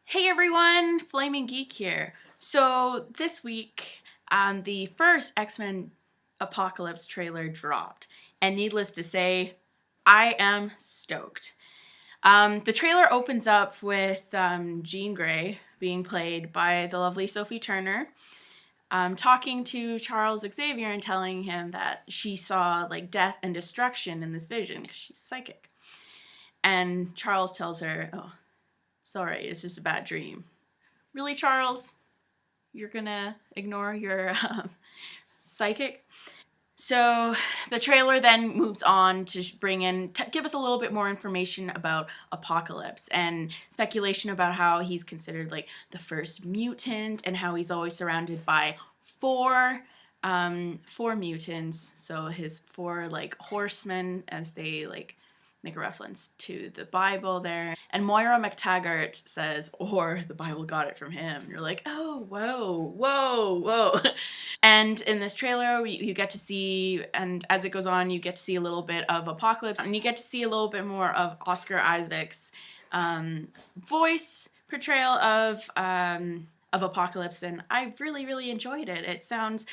Hey everyone, Flaming Geek here. So this week, the first X-Men Apocalypse trailer dropped, and needless to say, I am stoked. The trailer opens up with Jean Grey being played by the lovely Sophie Turner, talking to Charles Xavier and telling him that she saw like death and destruction in this vision because she's psychic. And Charles tells her, "Oh, it's all right. It's just a bad dream." Really, Charles? You're gonna ignore your psychic? So the trailer then moves on to bring in, give us a little bit more information about Apocalypse and speculation about how he's considered like the first mutant and how he's always surrounded by four mutants. So his four like horsemen, as they like make a reference to the Bible there. And Moira McTaggart says, or the Bible got it from him. And you're like, oh, whoa, whoa, whoa. And in this trailer, you get to see, and as it goes on, you get to see a little bit of Apocalypse, and you get to see a little bit more of Oscar Isaac's voice portrayal of Apocalypse, and I really, really enjoyed it. It sounds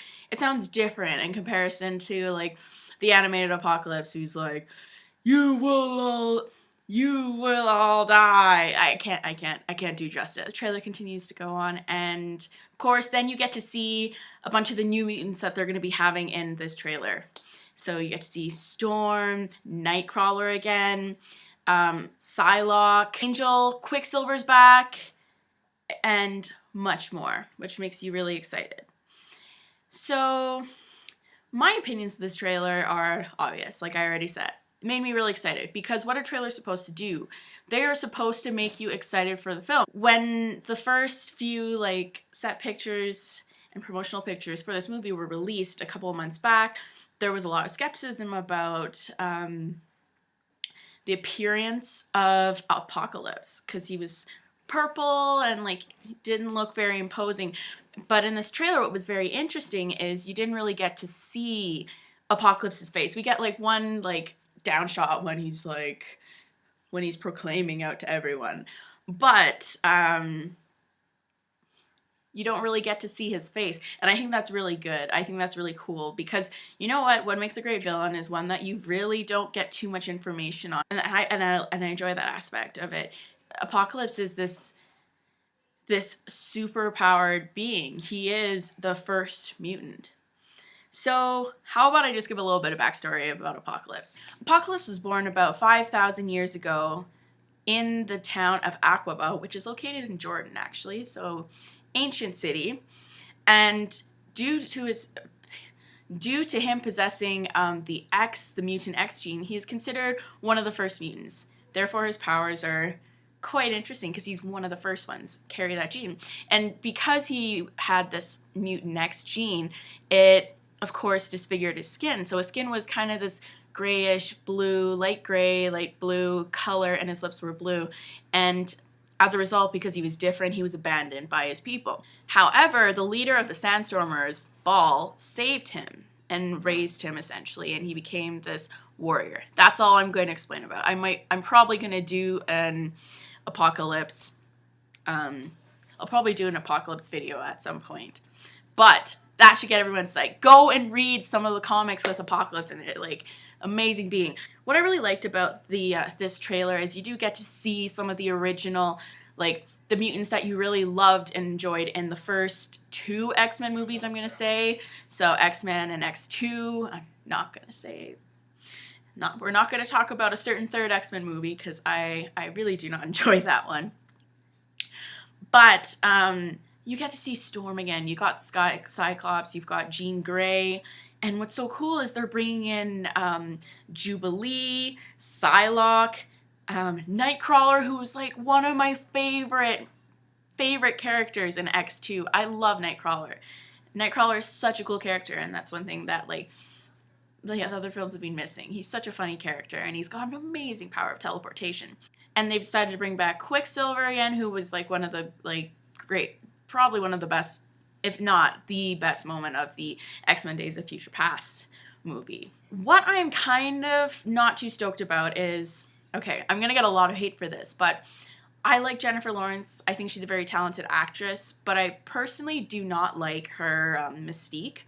different in comparison to like the animated Apocalypse, who's like, you will all die. I can't do justice. The trailer continues to go on, and of course then you get to see a bunch of the new mutants that they're going to be having in this trailer. So you get to see Storm, Nightcrawler again, Psylocke, Angel, Quicksilver's back, and much more, which makes you really excited. So my opinions of this trailer are obvious, like I already said. It made me really excited because what are trailers supposed to do? They are supposed to make you excited for the film. When the first few like set pictures and promotional pictures for this movie were released a couple of months back, there was a lot of skepticism about the appearance of Apocalypse because he was purple and like didn't look very imposing. But in this trailer, what was very interesting is you didn't really get to see Apocalypse's face. We get like one like down shot when he's proclaiming out to everyone, but you don't really get to see his face, and I think that's really good. I think that's really cool because you know what makes a great villain is one that you really don't get too much information on, and I enjoy that aspect of it. Apocalypse is this super powered being. He is the first mutant. So how about I just give a little bit of backstory about Apocalypse. Apocalypse was born about 5,000 years ago in the town of Aqaba, which is located in Jordan actually, so ancient city. And due to him possessing the mutant X gene, he is considered one of the first mutants. Therefore his powers are quite interesting because he's one of the first ones to carry that gene. And because he had this mutant X gene, it of course disfigured his skin. So his skin was kind of this grayish blue, light gray, light blue color, and his lips were blue. And as a result, because he was different, he was abandoned by his people. However, the leader of the Sandstormers, Baal, saved him and raised him essentially, and he became this warrior. That's all I'm going to explain about. I'm probably going to do an Apocalypse. I'll probably do an Apocalypse video at some point, but that should get everyone psyched. Go and read some of the comics with Apocalypse in it, like amazing being. What I really liked about the this trailer is you do get to see some of the original, like the mutants that you really loved and enjoyed in the first two X-Men movies, I'm gonna say. So X-Men and X2. I'm not gonna say. We're not going to talk about a certain third X-Men movie because I really do not enjoy that one. But you get to see Storm again. You got Cyclops, you've got Jean Grey, and what's so cool is they're bringing in Jubilee, Psylocke, Nightcrawler, who was like one of my favorite characters in X2. I love Nightcrawler. Nightcrawler is such a cool character, and that's one thing that like the other films have been missing. He's such a funny character, and he's got an amazing power of teleportation. And they've decided to bring back Quicksilver again, who was like one of the probably one of the best, if not the best moment of the X-Men Days of Future Past movie. What I'm kind of not too stoked about is, okay, I'm gonna get a lot of hate for this, but I like Jennifer Lawrence. I think she's a very talented actress, but I personally do not like her Mystique.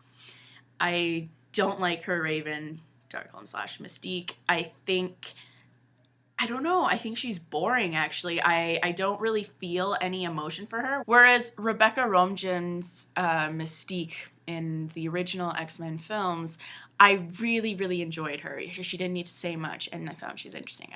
I don't like her Raven, Darkholme / Mystique. I don't know. I think she's boring, actually. I don't really feel any emotion for her. Whereas Rebecca Romijn's Mystique in the original X-Men films, I really, really enjoyed her. She didn't need to say much, and I found she's interesting.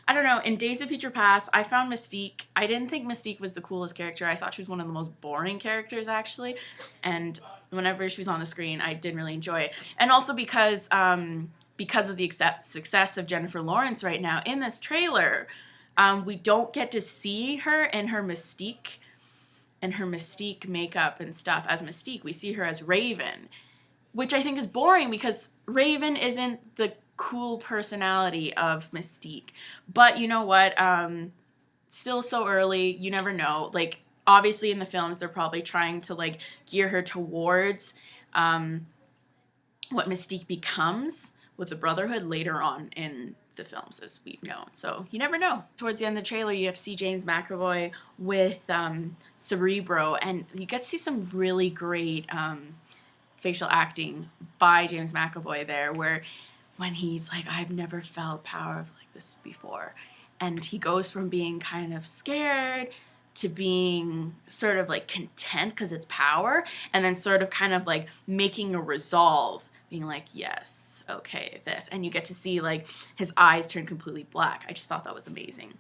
I don't know. In Days of Future Past, I found Mystique. I didn't think Mystique was the coolest character. I thought she was one of the most boring characters, actually. And whenever she was on the screen, I didn't really enjoy it. And also because of the success of Jennifer Lawrence right now in this trailer, we don't get to see her in her Mystique makeup and stuff as Mystique. We see her as Raven, which I think is boring because Raven isn't the cool personality of Mystique. But you know what? Still so early. You never know. Like, obviously in the films, they're probably trying to like gear her towards what Mystique becomes with the Brotherhood later on in the films, as we've known. So you never know. Towards the end of the trailer, you have to see James McAvoy with Cerebro, and you get to see some really great facial acting by James McAvoy there, where when he's like, I've never felt power like this before. And he goes from being kind of scared to being sort of like content because it's power, and then sort of kind of like making a resolve, being like, yes, okay, this. And you get to see like his eyes turn completely black. I just thought that was amazing.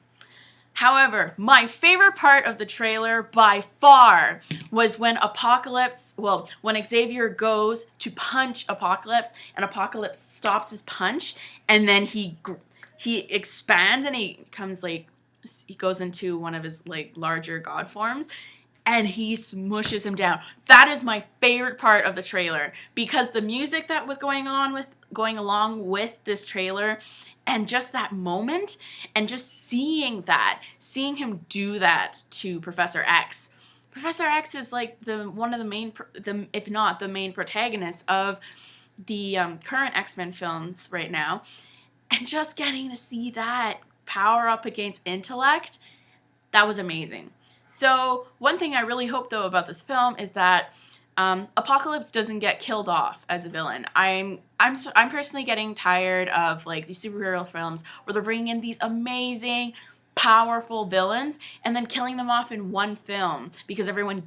However, my favorite part of the trailer by far was when when Xavier goes to punch Apocalypse, and Apocalypse stops his punch, and then he expands and he goes into one of his like larger god forms, and he smushes him down. That is my favorite part of the trailer, because the music that was going along with this trailer, and just that moment, and just seeing him do that to Professor X. Professor X is like one of the main, if not the main protagonist of the current X-Men films right now, and just getting to see that power up against intellect, that was amazing. So one thing I really hope though about this film is that Apocalypse doesn't get killed off as a villain. I'm personally getting tired of like these superhero films where they're bringing in these amazing, powerful villains and then killing them off in one film because everyone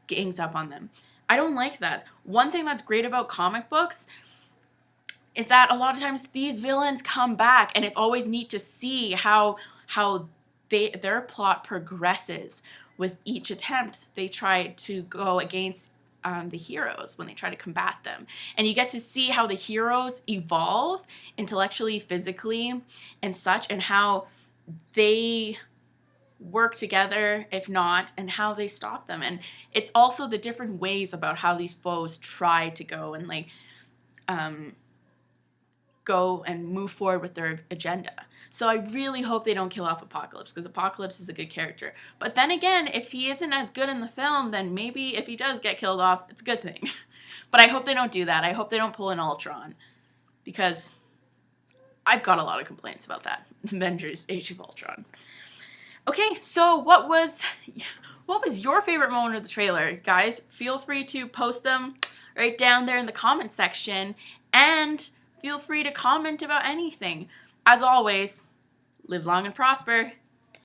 gangs up on them. I don't like that. One thing that's great about comic books is that a lot of times these villains come back, and it's always neat to see how their plot progresses with each attempt they try to go against the heroes when they try to combat them. And you get to see how the heroes evolve intellectually, physically, and such, and how they work together, if not, and how they stop them. And it's also the different ways about how these foes try to go and like go and move forward with their agenda. So I really hope they don't kill off Apocalypse, because Apocalypse is a good character. But then again, if he isn't as good in the film, then maybe if he does get killed off, it's a good thing. But I hope they don't do that. I hope they don't pull an Ultron, because I've got a lot of complaints about that. Avengers Age of Ultron. Okay, so what was your favorite moment of the trailer? Guys, feel free to post them right down there in the comment section, and feel free to comment about anything. As always, live long and prosper.